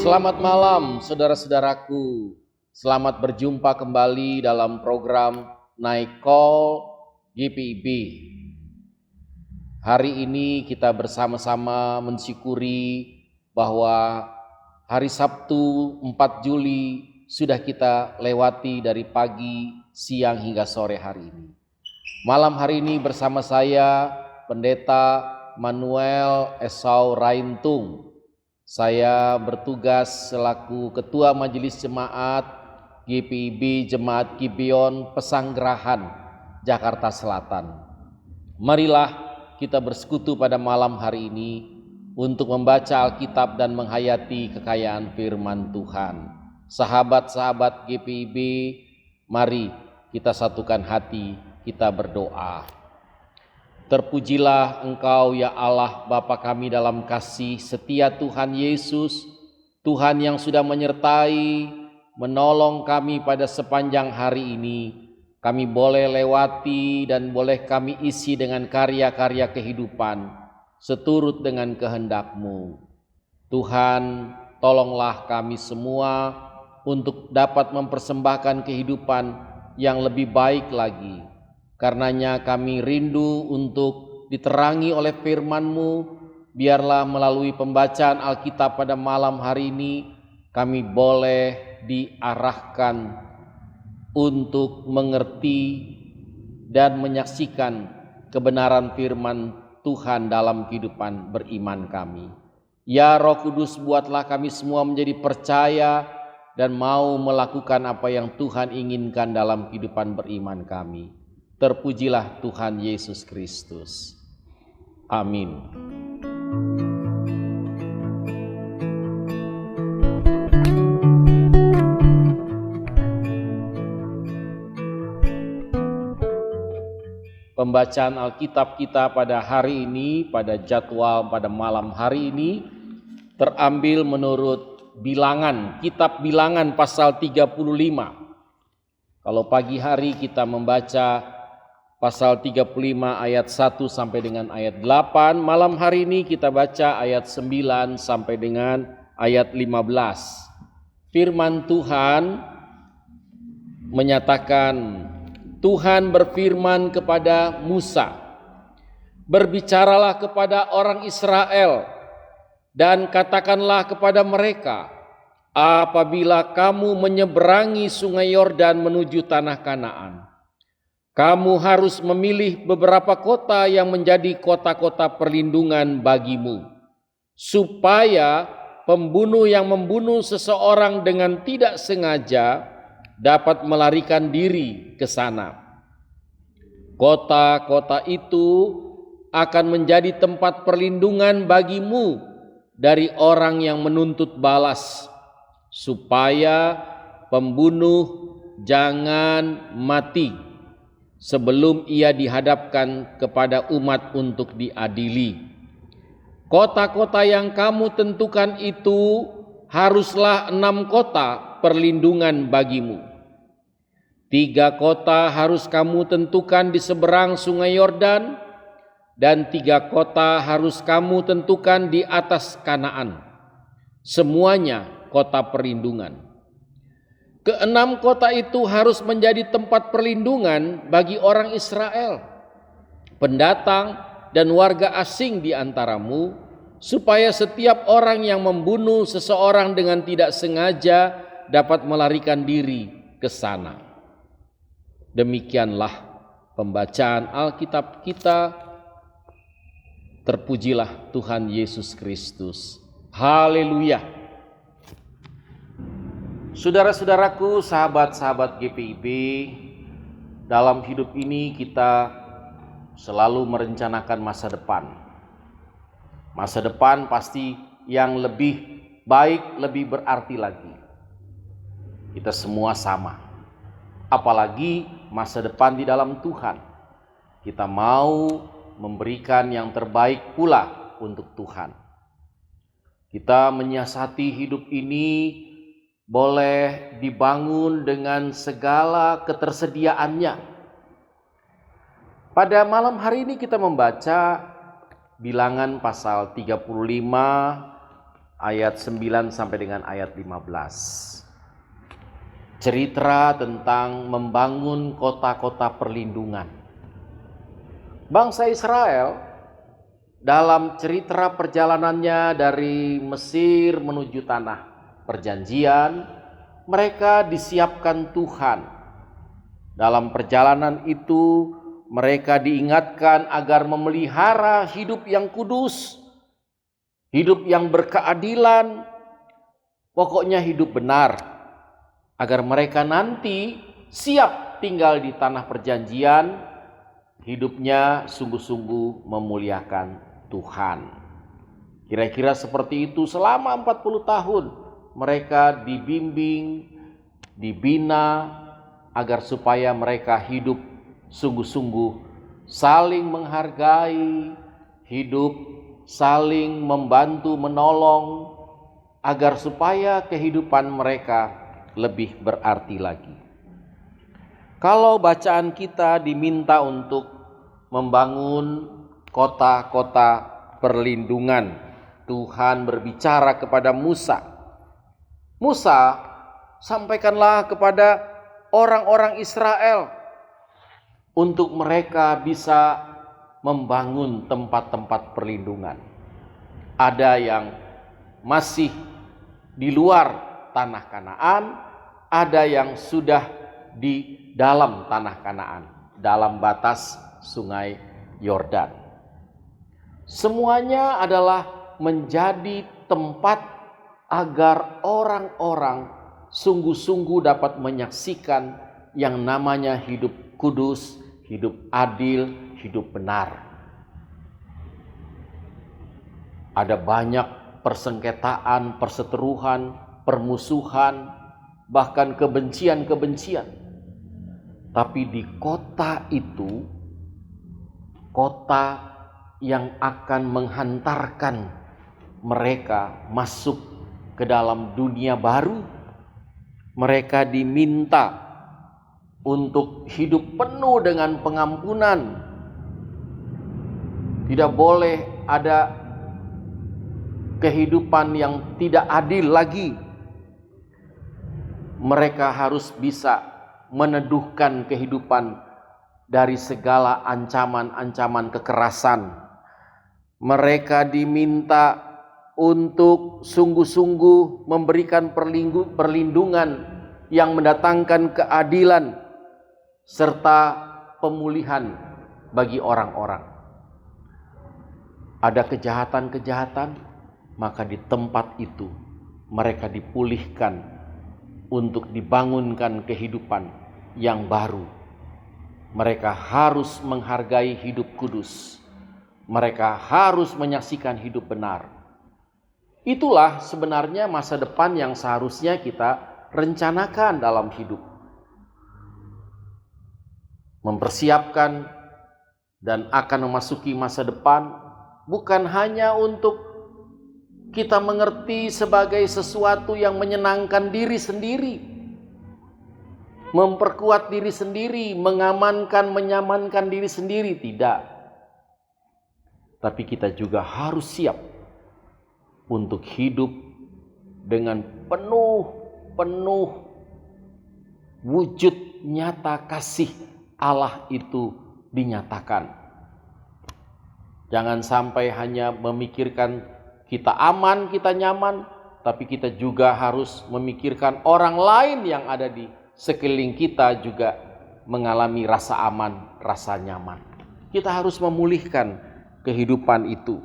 Selamat malam saudara-saudaraku. Selamat berjumpa kembali dalam program Night Call GPIB. Hari ini kita bersama-sama mensyukuri bahwa hari Sabtu 4 Juli sudah kita lewati dari pagi, siang hingga sore hari ini. Malam hari ini bersama saya Pendeta Manuel Esau Raintung. Saya bertugas selaku Ketua Majelis Jemaat GPIB Jemaat Gibeon Pesanggerahan Jakarta Selatan. Marilah kita bersekutu pada malam hari ini untuk membaca Alkitab dan menghayati kekayaan firman Tuhan. Sahabat-sahabat GPIB, mari kita satukan hati, kita berdoa. Terpujilah Engkau ya Allah Bapa kami dalam kasih setia Tuhan Yesus, Tuhan yang sudah menyertai, menolong kami pada sepanjang hari ini. Kami boleh lewati dan boleh kami isi dengan karya-karya kehidupan, seturut dengan kehendak-Mu. Tuhan, tolonglah kami semua untuk dapat mempersembahkan kehidupan yang lebih baik lagi. Karenanya kami rindu untuk diterangi oleh firman-Mu. Biarlah melalui pembacaan Alkitab pada malam hari ini kami boleh diarahkan untuk mengerti dan menyaksikan kebenaran firman Tuhan dalam kehidupan beriman kami. Ya Roh Kudus, buatlah kami semua menjadi percaya dan mau melakukan apa yang Tuhan inginkan dalam kehidupan beriman kami. Terpujilah Tuhan Yesus Kristus. Amin. Pembacaan Alkitab kita pada hari ini, pada jadwal pada malam hari ini, terambil menurut Bilangan, Kitab Bilangan pasal 35. Kalau pagi hari kita membaca pasal 35 ayat 1 sampai dengan ayat 8, malam hari ini kita baca ayat 9 sampai dengan ayat 15. Firman Tuhan menyatakan, Tuhan berfirman kepada Musa, "Berbicaralah kepada orang Israel dan katakanlah kepada mereka, apabila kamu menyeberangi sungai Yordan menuju tanah Kanaan, kamu harus memilih beberapa kota yang menjadi kota-kota perlindungan bagimu, supaya pembunuh yang membunuh seseorang dengan tidak sengaja dapat melarikan diri ke sana. Kota-kota itu akan menjadi tempat perlindungan bagimu dari orang yang menuntut balas, supaya pembunuh jangan mati sebelum ia dihadapkan kepada umat untuk diadili. Kota-kota yang kamu tentukan itu haruslah 6 kota perlindungan bagimu. 3 kota harus kamu tentukan di seberang sungai Yordan, dan 3 kota harus kamu tentukan di atas Kanaan. Semuanya kota perlindungan. Ke-6 kota itu harus menjadi tempat perlindungan bagi orang Israel, pendatang dan warga asing di antaramu, supaya setiap orang yang membunuh seseorang dengan tidak sengaja dapat melarikan diri ke sana." Demikianlah pembacaan Alkitab kita. Terpujilah Tuhan Yesus Kristus. Haleluya. Saudara-saudaraku, sahabat-sahabat GPIB, dalam hidup ini kita selalu merencanakan masa depan. Masa depan pasti yang lebih baik, lebih berarti lagi. Kita semua sama. Apalagi masa depan di dalam Tuhan. Kita mau memberikan yang terbaik pula untuk Tuhan. Kita menyiasati hidup ini boleh dibangun dengan segala ketersediaannya. Pada malam hari ini kita membaca Bilangan pasal 35 ayat 9 sampai dengan ayat 15. Cerita tentang membangun kota-kota perlindungan. Bangsa Israel dalam cerita perjalanannya dari Mesir menuju tanah perjanjian, mereka disiapkan Tuhan. Dalam perjalanan itu mereka diingatkan agar memelihara hidup yang kudus, hidup yang berkeadilan, pokoknya hidup benar, agar mereka nanti siap tinggal di tanah perjanjian, hidupnya sungguh-sungguh memuliakan Tuhan. Kira-kira seperti itu selama 40 tahun mereka dibimbing, dibina, agar supaya mereka hidup sungguh-sungguh saling menghargai, hidup saling membantu menolong, agar supaya kehidupan mereka lebih berarti lagi. Kalau bacaan kita diminta untuk membangun kota-kota perlindungan, Tuhan berbicara kepada Musa. Musa, sampaikanlah kepada orang-orang Israel untuk mereka bisa membangun tempat-tempat perlindungan. Ada yang masih di luar tanah Kanaan, ada yang sudah di dalam tanah Kanaan, dalam batas sungai Yordan. Semuanya adalah menjadi tempat agar orang-orang sungguh-sungguh dapat menyaksikan yang namanya hidup kudus, hidup adil, hidup benar. Ada banyak persengketaan, perseteruan, permusuhan, bahkan kebencian-kebencian. Tapi di kota itu, kota yang akan menghantarkan mereka masuk ke dalam dunia baru, mereka diminta untuk hidup penuh dengan pengampunan. Tidak boleh ada kehidupan yang tidak adil lagi. Mereka harus bisa meneduhkan kehidupan dari segala ancaman-ancaman kekerasan. Mereka diminta untuk sungguh-sungguh memberikan perlindungan yang mendatangkan keadilan serta pemulihan bagi orang-orang. Ada kejahatan-kejahatan, maka di tempat itu mereka dipulihkan untuk dibangunkan kehidupan yang baru. Mereka harus menghargai hidup kudus. Mereka harus menyaksikan hidup benar. Itulah sebenarnya masa depan yang seharusnya kita rencanakan dalam hidup. Mempersiapkan dan akan memasuki masa depan bukan hanya untuk kita mengerti sebagai sesuatu yang menyenangkan diri sendiri, memperkuat diri sendiri, mengamankan, menyamankan diri sendiri, tidak. Tapi kita juga harus siap untuk hidup dengan penuh wujud nyata kasih Allah itu dinyatakan. Jangan sampai hanya memikirkan kita aman, kita nyaman, tapi kita juga harus memikirkan orang lain yang ada di sekeliling kita juga mengalami rasa aman, rasa nyaman. Kita harus memulihkan kehidupan itu.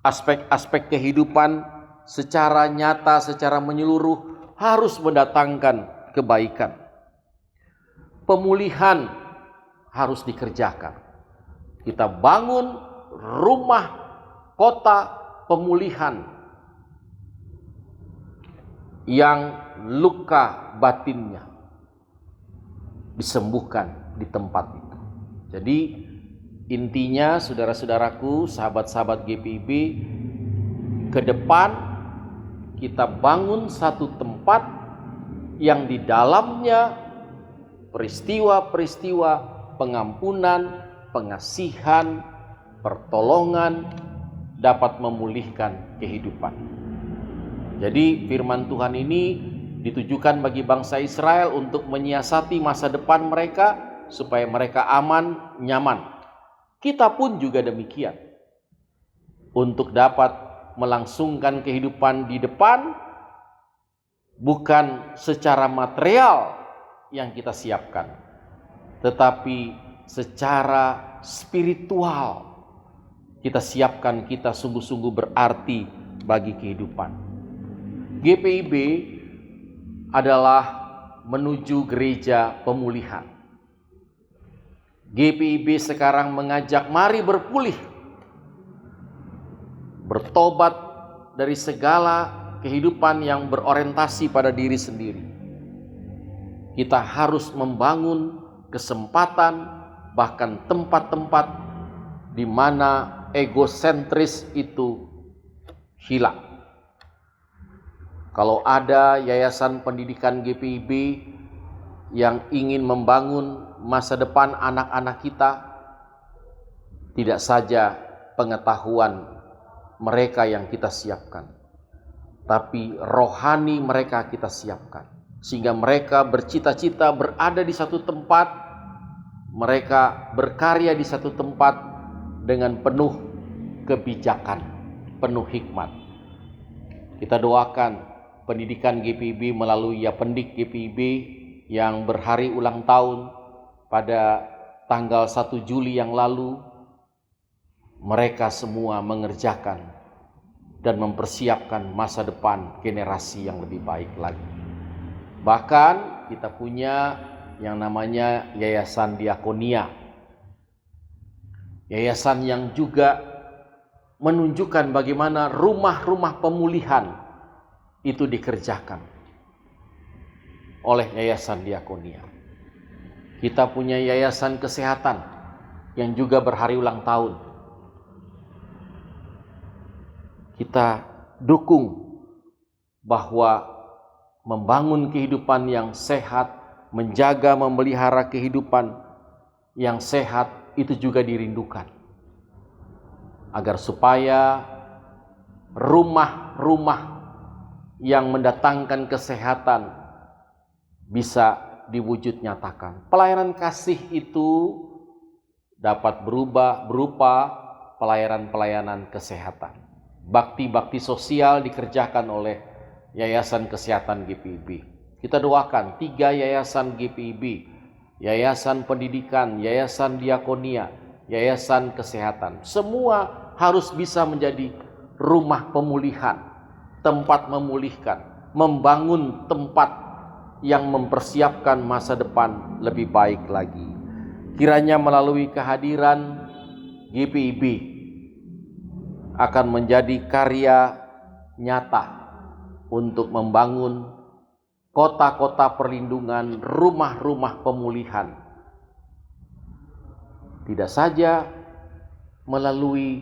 Aspek-aspek kehidupan secara nyata, secara menyeluruh harus mendatangkan kebaikan. Pemulihan harus dikerjakan. Kita bangun rumah, kota pemulihan yang luka batinnya disembuhkan di tempat itu. Jadi intinya saudara-saudaraku, sahabat-sahabat GPIB, ke depan kita bangun satu tempat yang di dalamnya peristiwa-peristiwa pengampunan, pengasihan, pertolongan dapat memulihkan kehidupan. Jadi firman Tuhan ini ditujukan bagi bangsa Israel untuk menyiasati masa depan mereka supaya mereka aman, nyaman. Kita pun juga demikian. Untuk dapat melangsungkan kehidupan di depan, bukan secara material yang kita siapkan, tetapi secara spiritual kita siapkan, kita sungguh-sungguh berarti bagi kehidupan. GPIB adalah menuju gereja pemulihan. GPIB sekarang mengajak mari berpulih, bertobat dari segala kehidupan yang berorientasi pada diri sendiri. Kita harus membangun kesempatan, bahkan tempat-tempat di mana egosentris itu hilang. Kalau ada yayasan pendidikan GPIB yang ingin membangun masa depan anak-anak kita, tidak saja pengetahuan mereka yang kita siapkan, tapi rohani mereka kita siapkan, sehingga mereka bercita-cita berada di satu tempat, mereka berkarya di satu tempat dengan penuh kebijakan, penuh hikmat. Kita doakan pendidikan GPIB melalui Yapendik GPIB yang berhari ulang tahun pada tanggal 1 Juli yang lalu. Mereka semua mengerjakan dan mempersiapkan masa depan generasi yang lebih baik lagi. Bahkan kita punya yang namanya Yayasan Diakonia. Yayasan yang juga menunjukkan bagaimana rumah-rumah pemulihan itu dikerjakan oleh Yayasan Diakonia. Kita punya Yayasan Kesehatan yang juga berhari ulang tahun. Kita dukung bahwa membangun kehidupan yang sehat, menjaga, memelihara kehidupan yang sehat itu juga dirindukan. Agar supaya rumah-rumah yang mendatangkan kesehatan bisa diwujud nyatakan. Pelayanan kasih itu dapat berubah berupa pelayanan-pelayanan kesehatan. Bakti-bakti sosial dikerjakan oleh Yayasan Kesehatan GPIB. Kita doakan 3 yayasan GPIB, Yayasan Pendidikan, Yayasan Diakonia, Yayasan Kesehatan, semua harus bisa menjadi rumah pemulihan, tempat memulihkan, membangun tempat yang mempersiapkan masa depan lebih baik lagi. Kiranya melalui kehadiran GPIB akan menjadi karya nyata untuk membangun kota-kota perlindungan, rumah-rumah pemulihan. Tidak saja melalui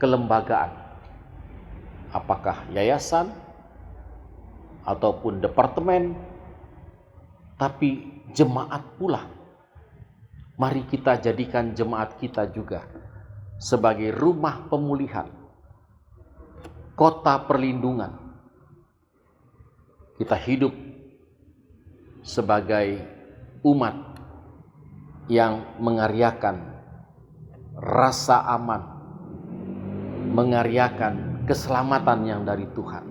kelembagaan, apakah yayasan ataupun departemen, tapi jemaat pula. Mari kita jadikan jemaat kita juga sebagai rumah pemulihan, kota perlindungan. Kita hidup sebagai umat yang mengaryakan rasa aman, mengaryakan keselamatan yang dari Tuhan.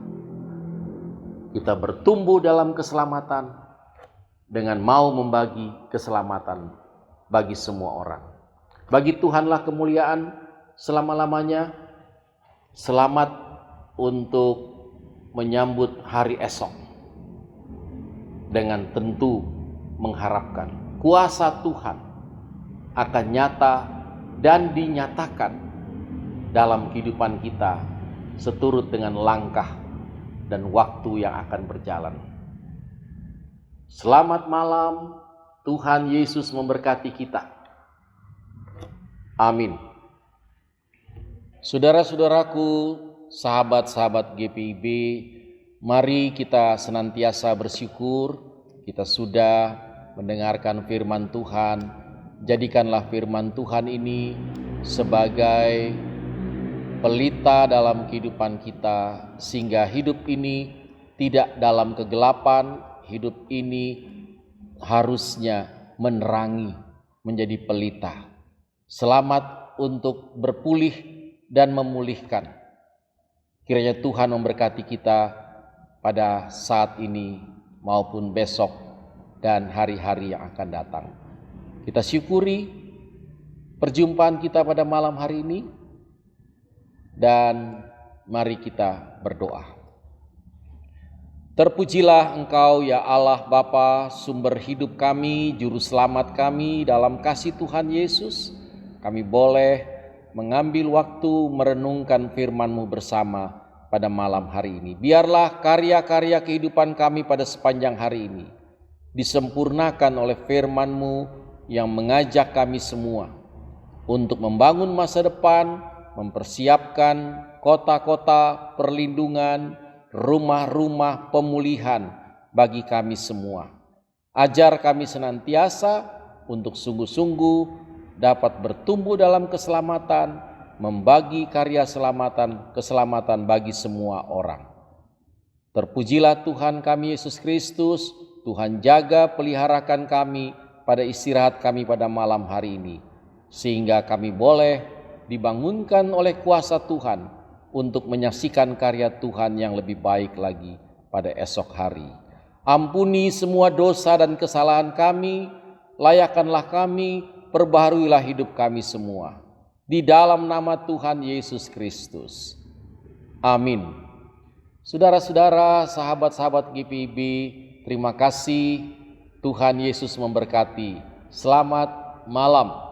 Kita bertumbuh dalam keselamatan dengan mau membagi keselamatan bagi semua orang. Bagi Tuhanlah kemuliaan selama-lamanya. Selamat untuk menyambut hari esok dengan tentu mengharapkan kuasa Tuhan akan nyata dan dinyatakan dalam kehidupan kita seturut dengan langkah dan waktu yang akan berjalan. Selamat malam, Tuhan Yesus memberkati kita. Amin. Saudara-saudaraku, sahabat-sahabat GPIB, mari kita senantiasa bersyukur. Kita sudah mendengarkan firman Tuhan. Jadikanlah firman Tuhan ini sebagai pelita dalam kehidupan kita, sehingga hidup ini tidak dalam kegelapan, hidup ini harusnya menerangi, menjadi pelita. Selamat untuk berpulih dan memulihkan. Kiranya Tuhan memberkati kita pada saat ini maupun besok dan hari-hari yang akan datang. Kita syukuri perjumpaan kita pada malam hari ini dan mari kita berdoa. Terpujilah Engkau ya Allah Bapa, sumber hidup kami, juru selamat kami. Dalam kasih Tuhan Yesus, kami boleh mengambil waktu merenungkan firman-Mu bersama pada malam hari ini. Biarlah karya-karya kehidupan kami pada sepanjang hari ini disempurnakan oleh firman-Mu yang mengajak kami semua untuk membangun masa depan, mempersiapkan kota-kota perlindungan, rumah-rumah pemulihan bagi kami semua. Ajar kami senantiasa untuk sungguh-sungguh dapat bertumbuh dalam keselamatan, membagi karya keselamatan bagi semua orang. Terpujilah Tuhan kami Yesus Kristus. Tuhan jaga peliharakan kami pada istirahat kami pada malam hari ini, sehingga kami boleh dibangunkan oleh kuasa Tuhan untuk menyaksikan karya Tuhan yang lebih baik lagi pada esok hari. Ampuni semua dosa dan kesalahan kami, layakkanlah kami, perbaharuilah hidup kami semua. Di dalam nama Tuhan Yesus Kristus. Amin. Saudara-saudara, sahabat-sahabat GPIB, terima kasih. Tuhan Yesus memberkati. Selamat malam.